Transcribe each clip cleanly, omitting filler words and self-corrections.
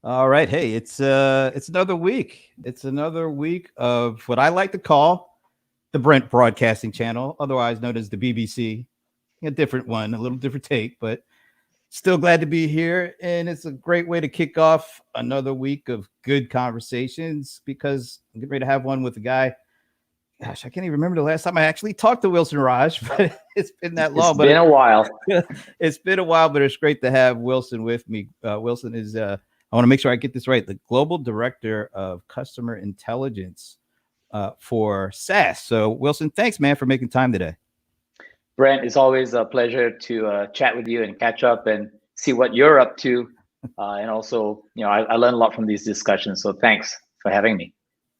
All right. Hey, it's another week. It's another week of what I like to call the Brent Broadcasting Channel, otherwise known as the BBC. A different one, a little different take, but still glad to be here. And it's a great way to kick off another week of good conversations because I'm getting ready to have one with a guy. Gosh, I can't even remember the last time I actually talked to Wilson Raj, but it's been that It's long. been a while. It's been a while, but it's great to have Wilson with me. Wilson is, I want to make sure I get this right, the Global Director of Customer Intelligence for SAS. So, Wilson, thanks, man, for making time today. Brent, it's always a pleasure to chat with you and catch up and see what you're up to. And also, I learn a lot from these discussions. So thanks for having me.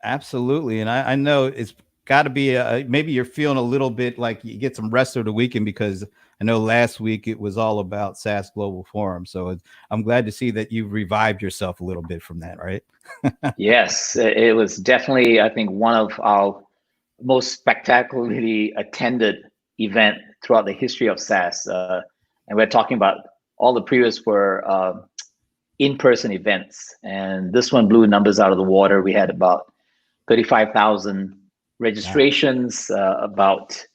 Absolutely. And I know it's got to be maybe you're feeling a little bit like you get some rest over the weekend because I know last week it was all about SAS Global Forum. So I'm glad to see that you've revived yourself a little bit from that, right? Yes, it was definitely, I think, one of our most spectacularly attended event throughout the history of SAS. And we're talking about all the previous were in-person events. And this one blew numbers out of the water. We had about 35,000 registrations, about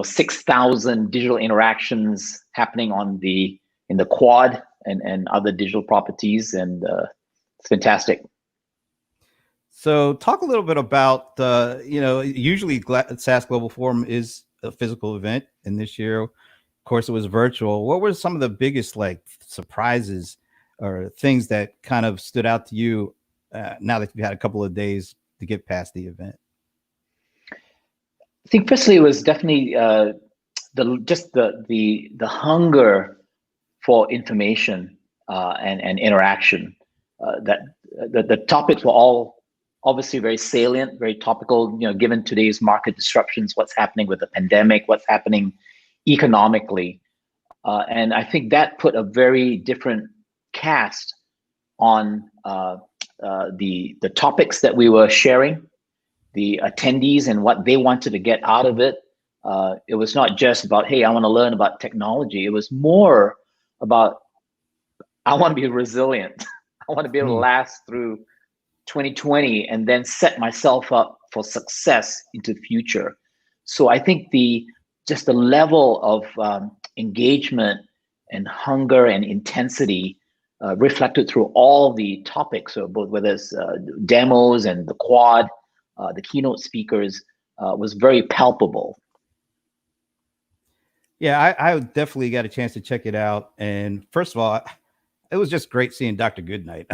6,000 digital interactions happening in the quad and other digital properties, and it's fantastic. So, talk a little bit about usually SAS Global Forum is a physical event, and this year, of course, it was virtual. What were some of the biggest like surprises or things that kind of stood out to you now that you've had a couple of days to get past the event? I think firstly it was definitely the hunger for information and interaction. That the topics were all obviously very salient, very topical. Given today's market disruptions, what's happening with the pandemic, what's happening economically, and I think that put a very different cast on the topics that we were sharing, the attendees and what they wanted to get out of it. It was not just about, hey, I want to learn about technology. It was more about, I want to be resilient. I want to be able to last through 2020 and then set myself up for success into the future. So I think just the level of engagement and hunger and intensity reflected through all the topics, so both whether it's demos and the quad, the keynote speakers, was very palpable. Yeah, I definitely got a chance to check it out. And first of all, it was just great seeing Dr. Goodnight.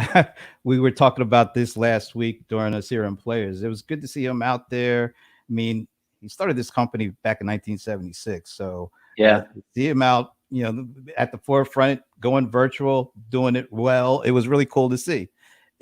We were talking about this last week during a CRM Players. It was good to see him out there. I mean, he started this company back in 1976. So Yeah, see him out, at the forefront, going virtual, doing it well. It was really cool to see.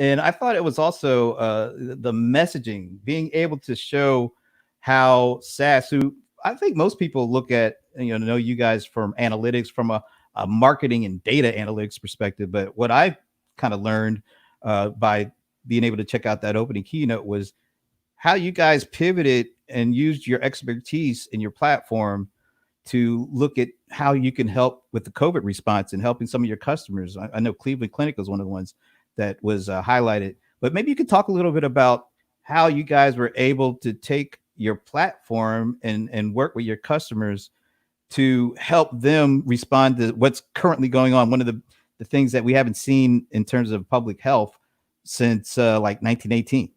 And I thought it was also the messaging, being able to show how SAS, who I think most people look at, know you guys from analytics, from a marketing and data analytics perspective. But what I kind of learned by being able to check out that opening keynote was how you guys pivoted and used your expertise in your platform to look at how you can help with the COVID response and helping some of your customers. I know Cleveland Clinic was one of the ones that was highlighted, but maybe you could talk a little bit about how you guys were able to take your platform and work with your customers to help them respond to what's currently going on. One of the things that we haven't seen in terms of public health since like 1918.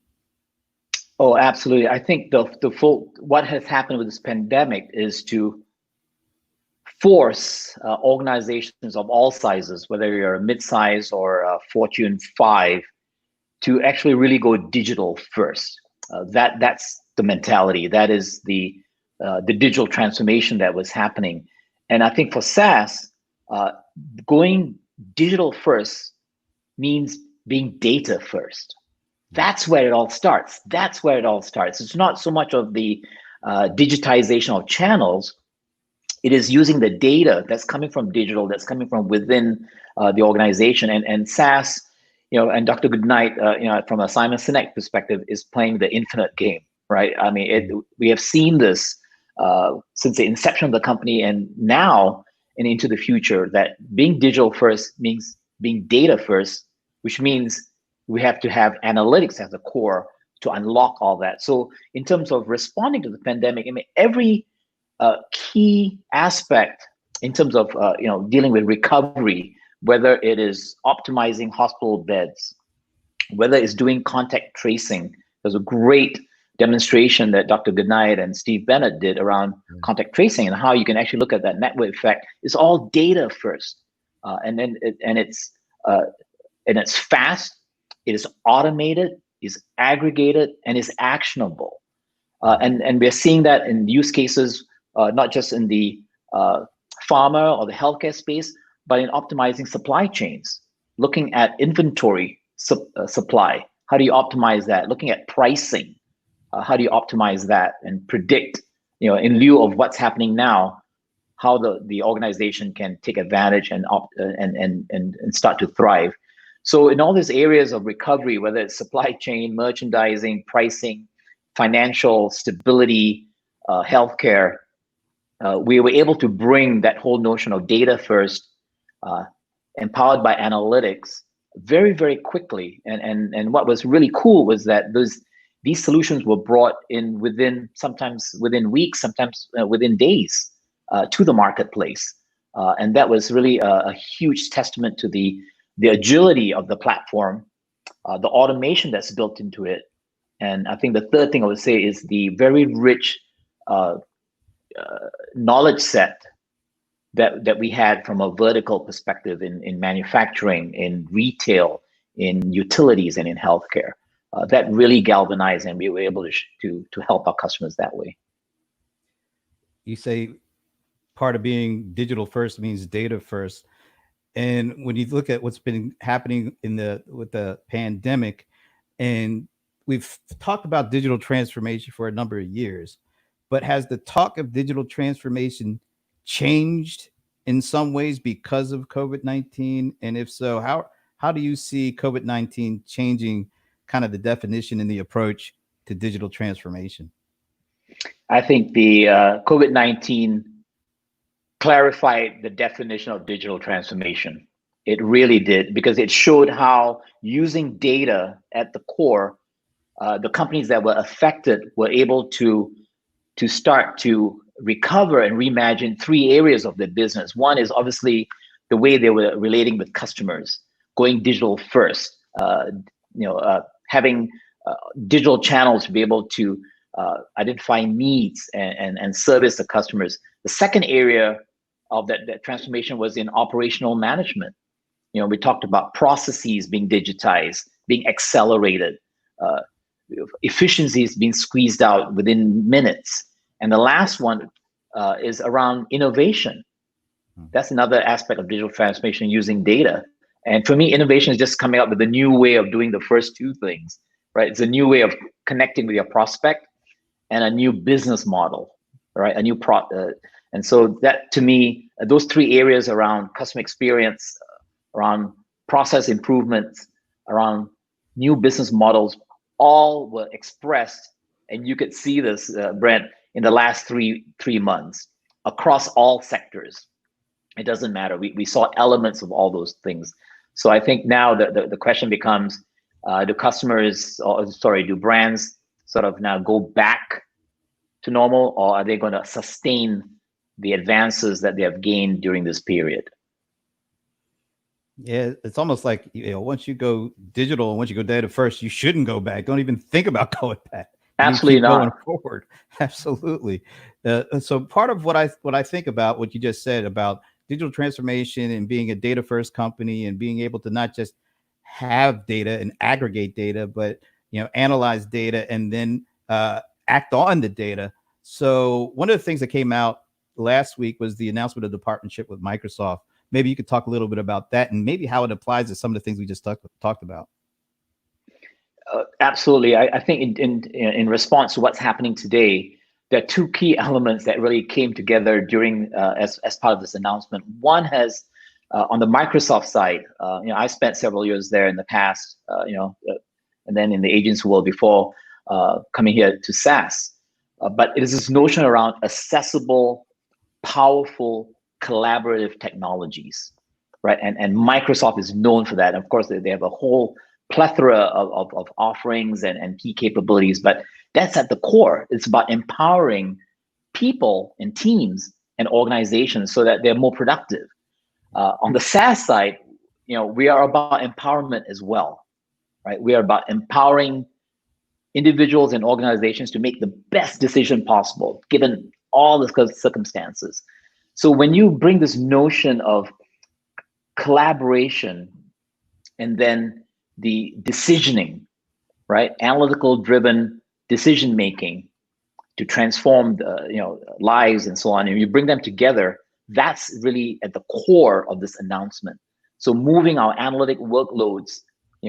Oh, absolutely. I think the full what has happened with this pandemic is to force organizations of all sizes, whether you're a mid-size or a Fortune 5, to actually really go digital first. That's the mentality. That is the digital transformation that was happening. And I think for SAS, going digital first means being data first. That's where it all starts. That's where it all starts. It's not so much of the digitization of channels. It is using the data that's coming from digital, that's coming from within the organization. And SAS, and Dr. Goodnight, from a Simon Sinek perspective, is playing the infinite game, right? I mean, we have seen this since the inception of the company, and now and into the future, that being digital first means being data first, which means we have to have analytics as the core to unlock all that. So in terms of responding to the pandemic, I mean, every key aspect in terms of dealing with recovery, whether it is optimizing hospital beds, whether it's doing contact tracing. There's a great demonstration that Dr. Goodnight and Steve Bennett did around contact tracing and how you can actually look at that network effect. It's all data first, and it's fast, it is automated, is aggregated, and is actionable. And we're seeing that in use cases, not just in the pharma or the healthcare space, but in optimizing supply chains, looking at inventory supply. How do you optimize that? Looking at pricing. How do you optimize that and predict, in lieu of what's happening now, how the organization can take advantage and start to thrive. So in all these areas of recovery, whether it's supply chain, merchandising, pricing, financial stability, healthcare, we were able to bring that whole notion of data first, empowered by analytics, very, very quickly. And what was really cool was that these solutions were brought in sometimes within weeks, sometimes within days, to the marketplace. And that was really a huge testament to the agility of the platform, the automation that's built into it. And I think the third thing I would say is the very rich knowledge set that we had from a vertical perspective in manufacturing, in retail, in utilities, and in healthcare. That really galvanized, and we were able to help our customers that way. You say part of being digital first means data first. And when you look at what's been happening with the pandemic, and we've talked about digital transformation for a number of years, but has the talk of digital transformation changed in some ways because of COVID-19? And if so, how do you see COVID-19 changing kind of the definition and the approach to digital transformation? I think the COVID-19 clarified the definition of digital transformation. It really did, because it showed how using data at the core, the companies that were affected were able to start to recover and reimagine three areas of their business. One is obviously the way they were relating with customers, going digital first, having digital channels to be able to identify needs and service the customers. The second area of that transformation was in operational management. We talked about processes being digitized, being accelerated, efficiencies being squeezed out within minutes. And the last one is around innovation. That's another aspect of digital transformation, using data. And for me, innovation is just coming up with a new way of doing the first two things, right? It's a new way of connecting with your prospect and a new business model, right? And so that, to me, those three areas around customer experience, around process improvements, around new business models, all were expressed, and you could see this, Brent, in the last three months across all sectors. It doesn't matter. We saw elements of all those things. So I think now the question becomes, do brands sort of now go back to normal, or are they going to sustain the advances that they have gained during this period? Yeah, it's almost like, once you go digital and once you go data first, you shouldn't go back. Don't even think about going back. Absolutely not. Going forward. Absolutely. So part of what I think about what you just said about digital transformation and being a data first company and being able to not just have data and aggregate data, but analyze data and then act on the data. So one of the things that came out last week was the announcement of the partnership with Microsoft. Maybe you could talk a little bit about that and maybe how it applies to some of the things we just talked about. Absolutely. I think in response to what's happening today, there are two key elements that really came together during as part of this announcement. One has on the Microsoft side, I spent several years there in the past, and then in the agency world before coming here to SAS. But it is this notion around accessible, powerful, collaborative technologies. right? And Microsoft is known for that. Of course, they have a whole plethora of offerings and key capabilities, but that's at the core. It's about empowering people and teams and organizations so that they're more productive. On the SaaS side, we are about empowerment as well, right? We are about empowering individuals and organizations to make the best decision possible given all the circumstances. So when you bring this notion of collaboration and then the decisioning, right, analytical driven decision making to transform lives and so on, and you bring them together, that's really at the core of this announcement. So moving our analytic workloads,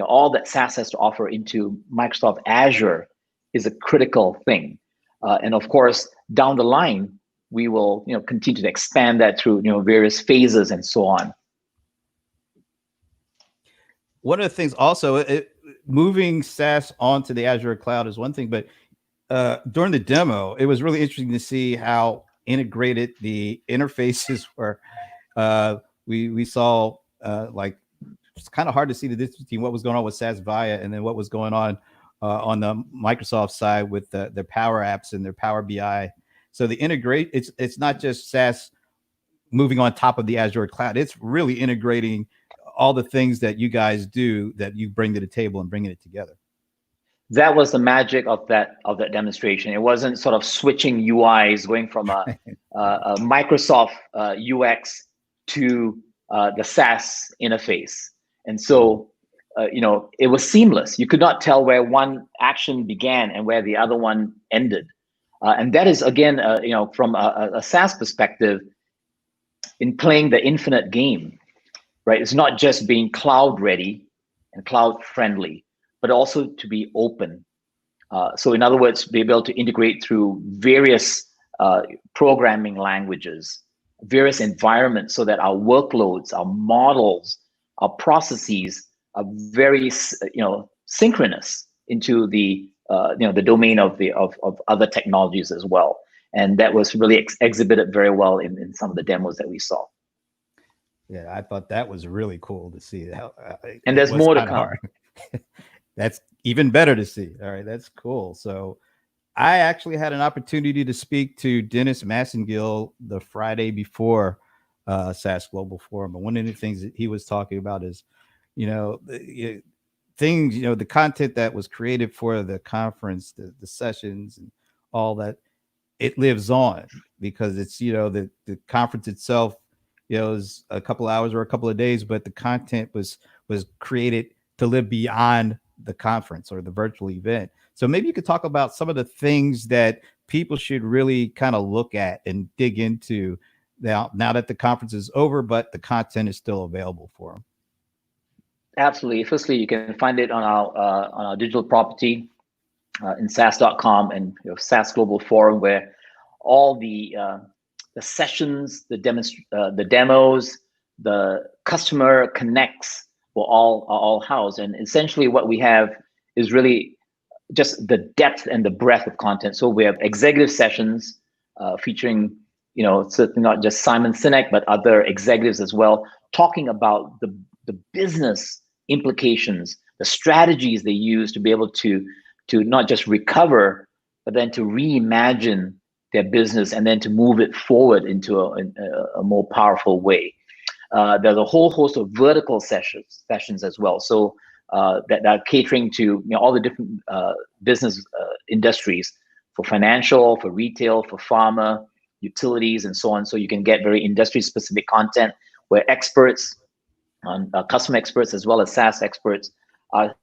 all that SaaS has to offer into Microsoft Azure is a critical thing. And of course, down the line, we will continue to expand that through various phases and so on. One of the things also, moving SaaS onto the Azure cloud is one thing, but during the demo, it was really interesting to see how integrated the interfaces were. We saw like it's kind of hard to see the difference between what was going on with SaaS Viya and then what was going on the Microsoft side with their Power Apps and their Power BI. So the integrate, it's not just SaaS moving on top of the Azure cloud. It's really integrating all the things that you guys do that you bring to the table and bringing it together. That was the magic of that demonstration. It wasn't sort of switching UIs, going from a Microsoft UX to the SaaS interface. And so, it was seamless. You could not tell where one action began and where the other one ended. And that is, again, from a SaaS perspective, in playing the infinite game, right? It's not just being cloud ready and cloud friendly, but also to be open. So in other words, be able to integrate through various programming languages, various environments, so that our workloads, our models, our processes are very synchronous into the the domain of other technologies as well. And that was really exhibited very well in some of the demos that we saw. Yeah, I thought that was really cool to see. And there's more to come. That's even better to see. All right, that's cool. So I actually had an opportunity to speak to Dennis Massengill the Friday before SAS Global Forum. And one of the things that he was talking about is, things, the content that was created for the conference, the sessions and all that, it lives on because it's, the conference itself, is a couple hours or a couple of days, but the content was created to live beyond the conference or the virtual event. So maybe you could talk about some of the things that people should really kind of look at and dig into now that the conference is over, but the content is still available for them. Absolutely. Firstly, you can find it on our digital property in SAS.com and SAS Global Forum, where all the sessions, the demos, the customer connects are all housed. And essentially what we have is really just the depth and the breadth of content. So we have executive sessions featuring, certainly not just Simon Sinek, but other executives as well, talking about the business implications, the strategies they use to be able to not just recover, but then to reimagine their business and then to move it forward into a more powerful way. There's a whole host of vertical sessions as well. So that are catering to all the different business industries, for financial, for retail, for pharma, utilities, and so on. So you can get very industry-specific content where experts, customer experts as well as SaaS experts, are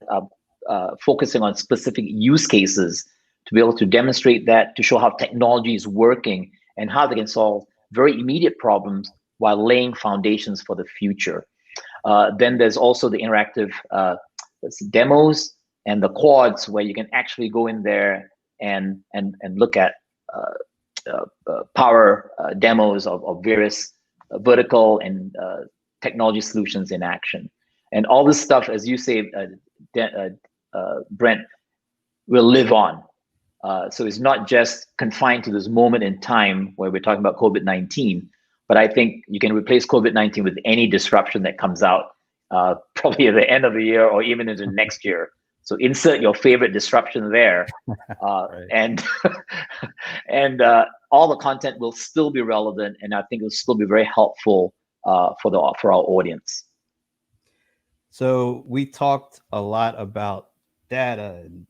focusing on specific use cases to be able to demonstrate that, to show how technology is working and how they can solve very immediate problems while laying foundations for the future. Then there's also the interactive demos and the quads, where you can actually go in there and look at power demos of various vertical and technology solutions in action. And all this stuff, as you say, Brent, will live on. So it's not just confined to this moment in time where we're talking about COVID-19, But I think you can replace COVID-19 with any disruption that comes out, probably at the end of the year or even into next year. So insert your favorite disruption there, Right. and and all the content will still be relevant, and I think it'll still be very helpful for our audience. So we talked a lot about data and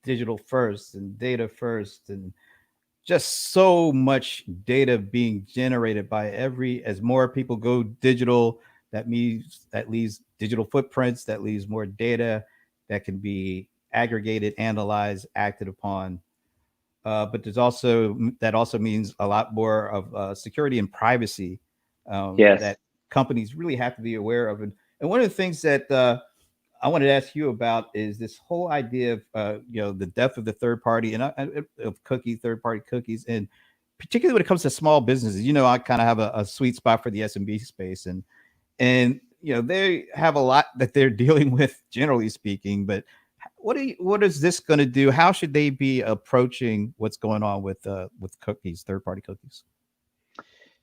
digital first and data first, and just so much data being generated by as more people go digital. That leaves digital footprints, that leaves more data that can be aggregated, analyzed, acted upon. But that also means a lot more of security and privacy Yes. that companies really have to be aware of. And one of the things that I wanted to ask you about is this whole idea of the death of the third party and of third party cookies, and particularly when it comes to small businesses. I kind of have a sweet spot for the SMB space, and they have a lot that they're dealing with, generally speaking. But what is this going to do? How should they be approaching what's going on with cookies, third party cookies?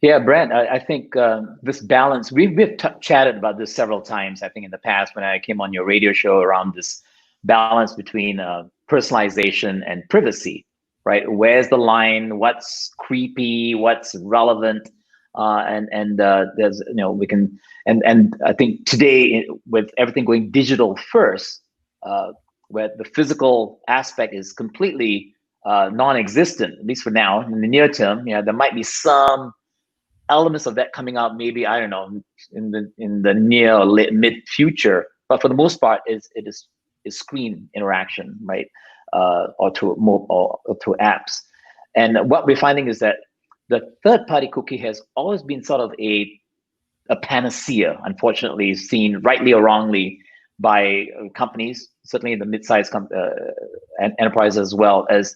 Yeah, Brent, I think this balance, we've chatted about this several times, I think, in the past when I came on your radio show, around this balance between personalization and privacy, right? Where's the line? What's creepy? What's relevant? And there's, we can, and I think today, with everything going digital first, where the physical aspect is completely non-existent, at least for now. In the near term, there might be some elements of that coming out, maybe, I don't know, in the near or mid future, but for the most part, it is screen interaction, right, or through apps. And what we're finding is that the third-party cookie has always been sort of a panacea, unfortunately, seen rightly or wrongly by companies, certainly the mid-sized enterprises, as well as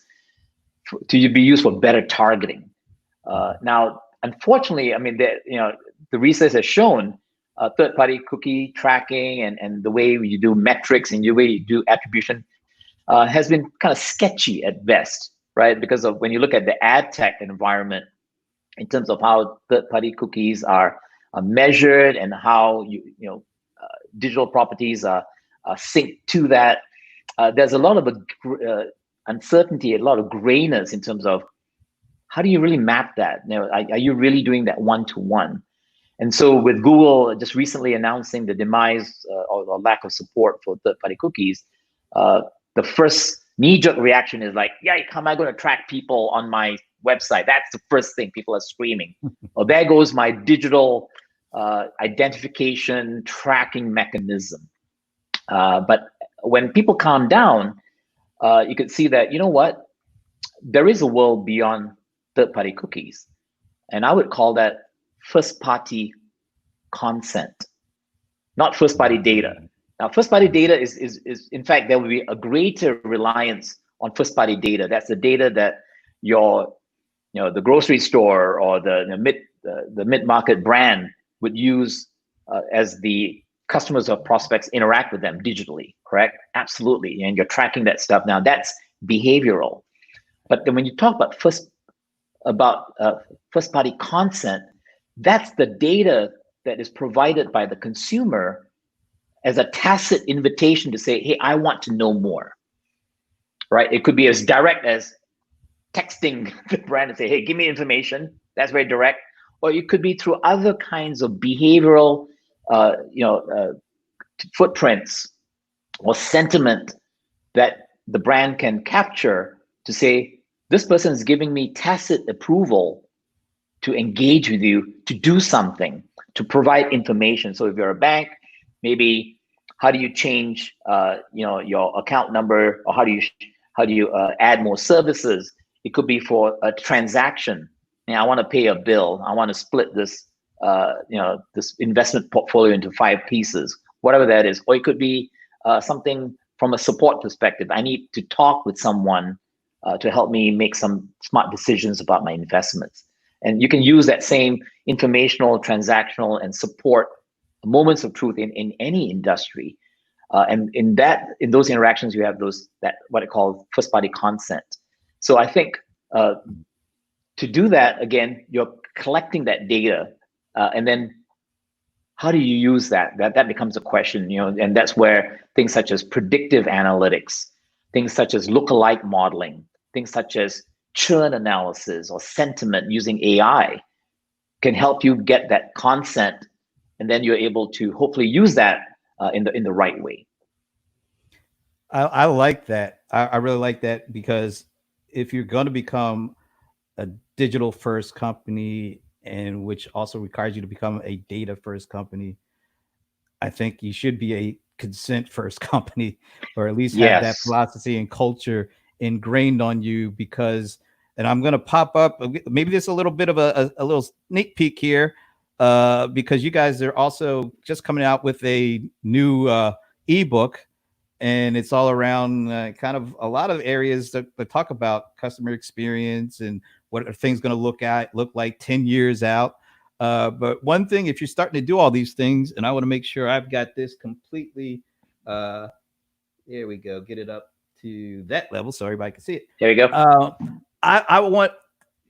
to be used for better targeting. Now, unfortunately, I mean, the research has shown third-party cookie tracking and the way you do metrics and the way you do attribution has been kind of sketchy at best, right? Because of when you look at the ad tech environment in terms of how third-party cookies are measured and how digital properties are synced to that, there's a lot of uncertainty, a lot of grayness in terms of how do you really map that? Are you really doing that one-to-one? And so with Google just recently announcing the demise or lack of support for third-party cookies, the first knee-jerk reaction is like, yeah, how am I going to track people on my website? That's the first thing people are screaming. Well, there goes my digital identification tracking mechanism. But when people calm down, you could see that, what? There is a world beyond third-party cookies, and I would call that first-party consent, not first-party data. Now, first-party data is in fact, there will be a greater reliance on first-party data. That's the data that the grocery store or the mid-market brand would use as the customers or prospects interact with them digitally, correct? Absolutely, and you're tracking that stuff. Now, that's behavioral. But then when you talk about first-party consent, that's the data that is provided by the consumer as a tacit invitation to say, hey, I want to know more, right? It could be as direct as texting the brand and say, hey, give me information. That's very direct. Or it could be through other kinds of behavioral footprints or sentiment that the brand can capture to say, this person is giving me tacit approval to engage with you, to do something, to provide information. So if you're a bank, maybe how do you change your account number, or how do you add more services? It could be for a transaction. I want to pay a bill. I want to split this this investment portfolio into 5 pieces, whatever that is. Or it could be something from a support perspective. I need to talk with someone to help me make some smart decisions about my investments. And you can use that same informational, transactional, and support moments of truth in any industry. And in those interactions, you have what I call first-party consent. So I think to do that, again, you're collecting that data And then how do you use that? That becomes a question, and that's where things such as predictive analytics, things such as lookalike modeling, things such as churn analysis or sentiment using AI can help you get that consent, and then you're able to hopefully use that in the right way. I like that. I really like that because if you're going to become a digital first company, and which also requires you to become a data first company, I think you should be a consent first company, or at least have that Yes. philosophy and culture ingrained on you. Because, and I'm going to pop up, maybe there's a little bit of a little sneak peek here, because you guys are also just coming out with a new ebook, and it's all around kind of a lot of areas that talk about customer experience and what are things going to look like 10 years out. But one thing, if you're starting to do all these things, and I want to make sure I've got this completely, uh, here we go, get it up to that level so everybody can see it. There we go. I want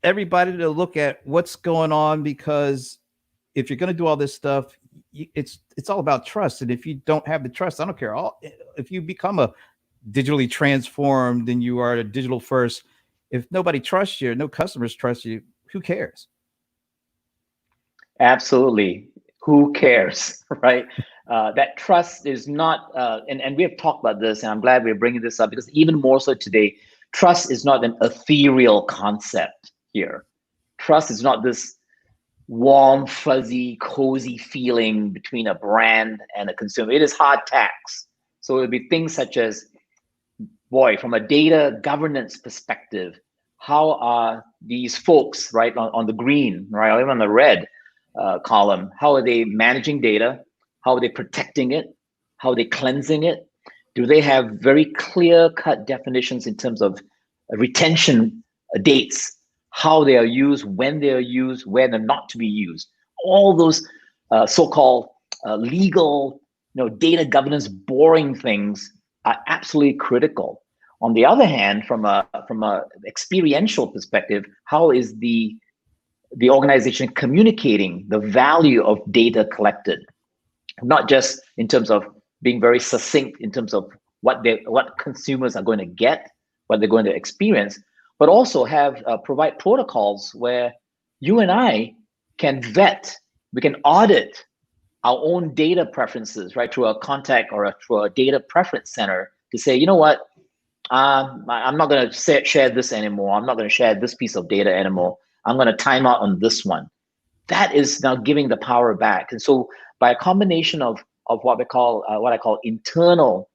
everybody to look at what's going on, because if you're going to do all this stuff, it's all about trust. And if you don't have the trust, I don't care. If you become a digitally transformed and you are a digital first, if nobody trusts you, no customers trust you, who cares? Absolutely. Who cares, right? That trust is not, and we have talked about this, and I'm glad we're bringing this up because even more so today, trust is not an ethereal concept here. Trust is not this warm, fuzzy, cozy feeling between a brand and a consumer. It is hard tax. So it'll be things such as, boy, from a data governance perspective, how are these folks, right, on the green, right, or even on the red column, how are they managing data? How are they protecting it? How are they cleansing it? Do they have very clear-cut definitions in terms of retention dates, how they are used, when they are used, when they're not to be used? All those so-called legal, data governance, boring things are absolutely critical. On the other hand, from a experiential perspective, how is the organization communicating the value of data collected, not just in terms of being very succinct in terms of what consumers are going to get, what they're going to experience, but also have provide protocols where you and I can vet, we can audit our own data preferences, right, through a contact or through a data preference center to say, you know what, I'm not going to share this anymore. I'm not going to share this piece of data anymore. I'm going to time out on this one. That is now giving the power back. And so by a combination of what I call internal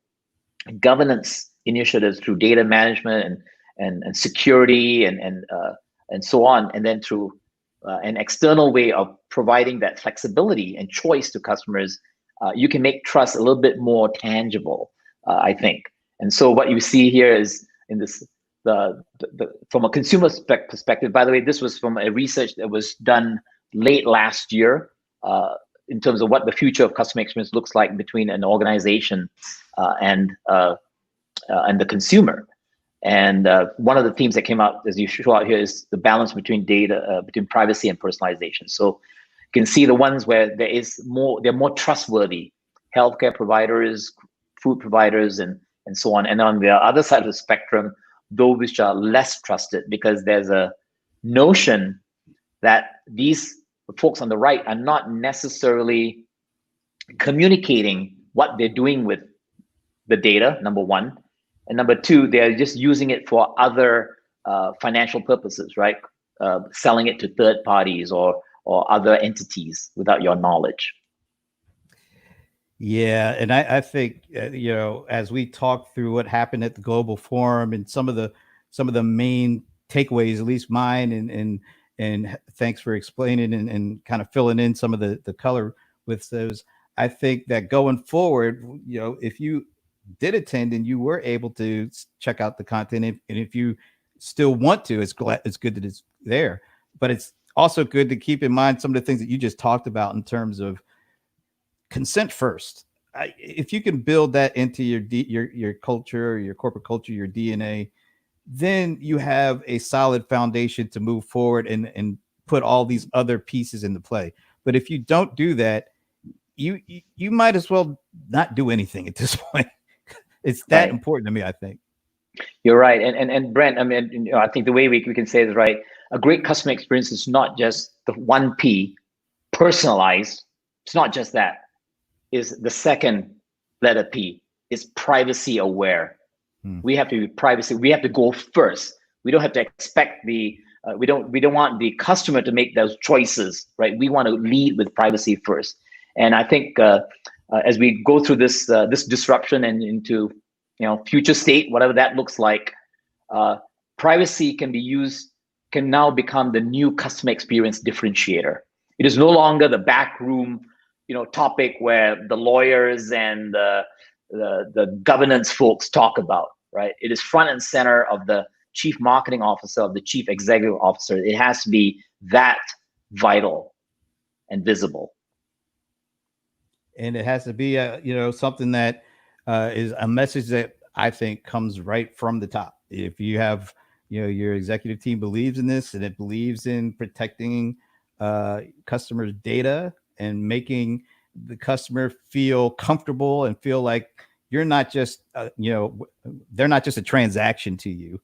governance initiatives through data management and security and so on, and then through an external way of providing that flexibility and choice to customers, you can make trust a little bit more tangible, I think. And so what you see here is in this, from a consumer perspective, by the way, this was from a research that was done late last year in terms of what the future of customer experience looks like between an organization and the consumer. And one of the themes that came out, as you show out here, is the balance between data, between privacy and personalization. So you can see the ones where they're more trustworthy, healthcare providers, food providers, and so on. And on the other side of the spectrum, those which are less trusted, because there's a notion that these folks on the right are not necessarily communicating what they're doing with the data, number one. And number two, they're just using it for other financial purposes, right? Selling it to third parties or other entities without your knowledge. Yeah, and I think as we talk through what happened at the Global Forum and some of the main takeaways, at least mine, and thanks for explaining and kind of filling in some of the color with those. I think that going forward, if you did attend and you were able to check out the content, and if you still want to, it's good that it's there, but it's also good to keep in mind some of the things that you just talked about in terms of consent first. If you can build that into your culture, your corporate culture, your DNA, then you have a solid foundation to move forward and put all these other pieces into play. But if you don't do that, you might as well not do anything at this point. It's that Right. important to me, I think. You're right. And Brent, I mean, I think the way we can say this right, a great customer experience is not just the one P, personalized. It's not just that. Is the second letter P is privacy aware. Hmm. We have to be privacy. We have to go first. We don't have to expect the. We don't want the customer to make those choices, right? We want to lead with privacy first. And I think as we go through this disruption and into future state, whatever that looks like, privacy can now become the new customer experience differentiator. It is no longer the back room topic where the lawyers and the governance folks talk about, right? It is front and center of the chief marketing officer, of the chief executive officer. It has to be that vital and visible. And it has to be something that is a message that I think comes right from the top. If you have your executive team believes in this, and it believes in protecting customers' data and making the customer feel comfortable and feel like you're not just they're not just a transaction to you.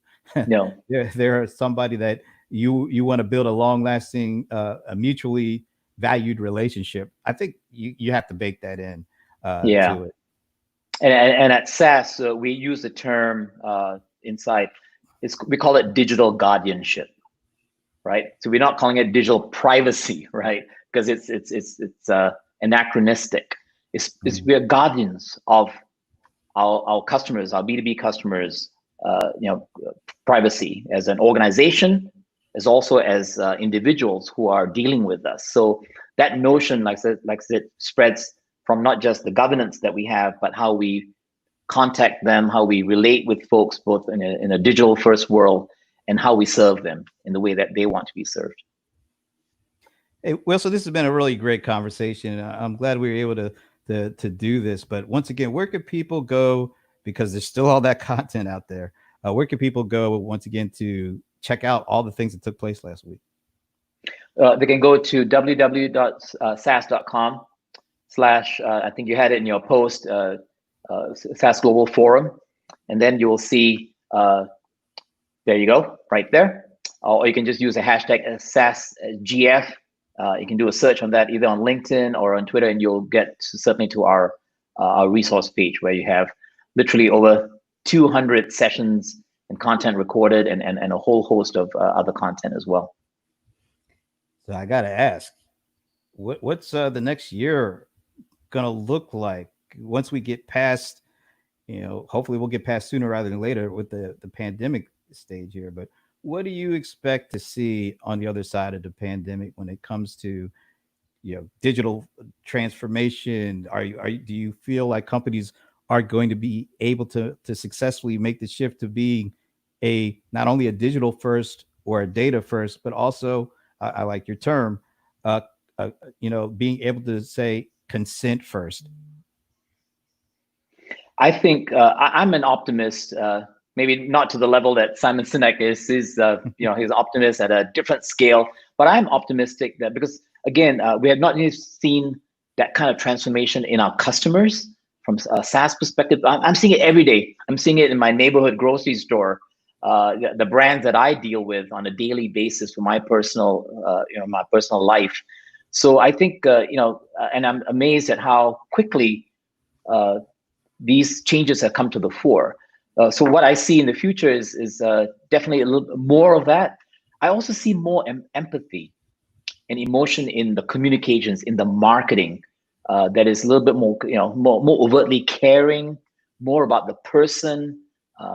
No. They're somebody that you want to build a long lasting, a mutually valued relationship. I think you have to bake that in to it. And at SAS, we use the term inside. We call it digital guardianship, right? So we're not calling it digital privacy, right? Because it's anachronistic. We are guardians of our customers, our B2B customers, privacy as an organization, as also as individuals who are dealing with us. So that notion, like I said, spreads from not just the governance that we have, but how we contact them, how we relate with folks, both in a digital first world, and how we serve them in the way that they want to be served. Hey, well, so this has been a really great conversation. I'm glad we were able to do this. But once again, where can people go? Because there's still all that content out there. Where can people go once again to check out all the things that took place last week? They can go to www.sas.com/ I think you had it in your post, SAS Global Forum, and then you will see. There you go, right there. Or you can just use a hashtag SASGF. You can do a search on that either on LinkedIn or on Twitter, and you'll get certainly to our resource page where you have literally over 200 sessions and content recorded, and a whole host of other content as well. So I got to ask, what's the next year going to look like once we get past, hopefully we'll get past sooner rather than later with the pandemic stage here. But what do you expect to see on the other side of the pandemic when it comes to, digital transformation? Do you feel like companies are going to be able to successfully make the shift to being not only a digital first or a data first, but also I like your term, being able to say consent first? I think I'm an optimist, maybe not to the level that Simon Sinek is. He's an optimist at a different scale, but I'm optimistic that because again, we have not seen that kind of transformation in our customers from a SaaS perspective. I'm seeing it every day. I'm seeing it in my neighborhood grocery store. The brands that I deal with on a daily basis for my personal, my personal life. So I think, and I'm amazed at how quickly these changes have come to the fore. So what I see in the future is definitely a little more of that. I also see more empathy and emotion in the communications, in the marketing, that is a little bit more, more overtly caring, more about the person,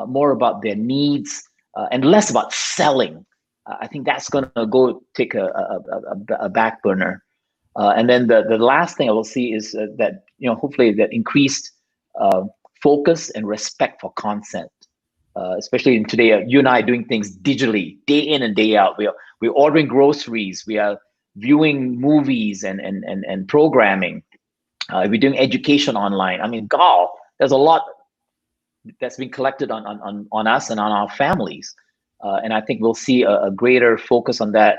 more about their needs, and less about selling. I think that's going to go take a back burner. And then the last thing I will see is that, hopefully that increased focus and respect for consent, especially in today, you and I are doing things digitally, day in and day out. We're ordering groceries, we are viewing movies and programming. We're doing education online. I mean, God, there's a lot that's been collected on us and on our families. And I think we'll see a greater focus on that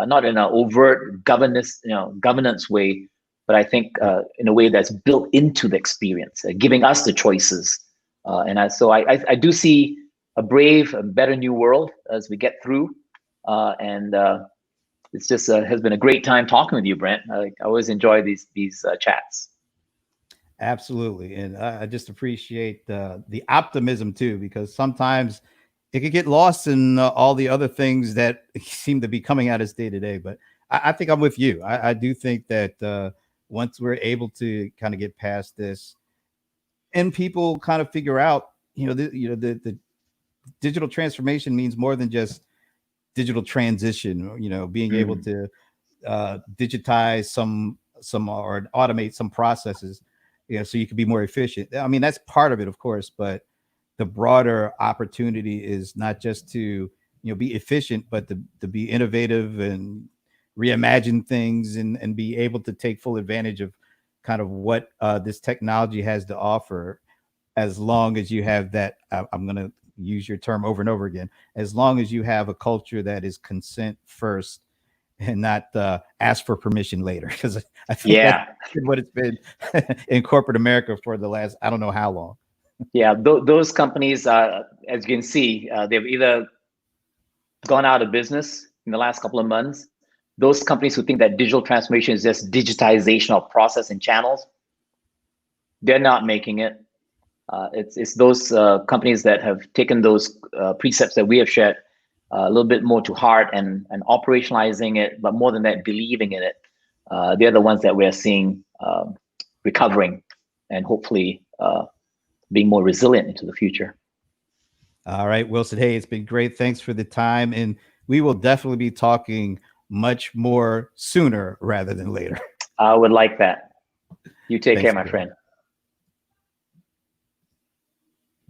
not in an overt governance way, but I think in a way that's built into the experience, giving us the choices. So I do see a brave, a better new world as we get through. It's just has been a great time talking with you, Brent. I always enjoy these chats. Absolutely. And I just appreciate the optimism too, because sometimes it could get lost in all the other things that seem to be coming at us day to day. But I think I'm with you. I do think that once we're able to kind of get past this and people kind of figure out, the digital transformation means more than just digital transition, being able to digitize some or automate some processes, so you can be more efficient. I mean, that's part of it, of course, but the broader opportunity is not just to be efficient, but to be innovative and reimagine things and be able to take full advantage of kind of what this technology has to offer, as long as you have that. I'm going to use your term over and over again. As long as you have a culture that is consent first and not ask for permission later, because I think that's what it's been in corporate America for the last, I don't know how long. Yeah, those companies, as you can see, they've either gone out of business in the last couple of months. Those companies who think that digital transformation is just digitization of process and channels, they're not making it. It's those companies that have taken those precepts that we have shared a little bit more to heart and operationalizing it, but more than that, believing in it. They're the ones that we're seeing recovering and hopefully being more resilient into the future. All right, Wilson. Hey, it's been great. Thanks for the time. And we will definitely be talking much more sooner rather than later. I would like that. You take care, my friend.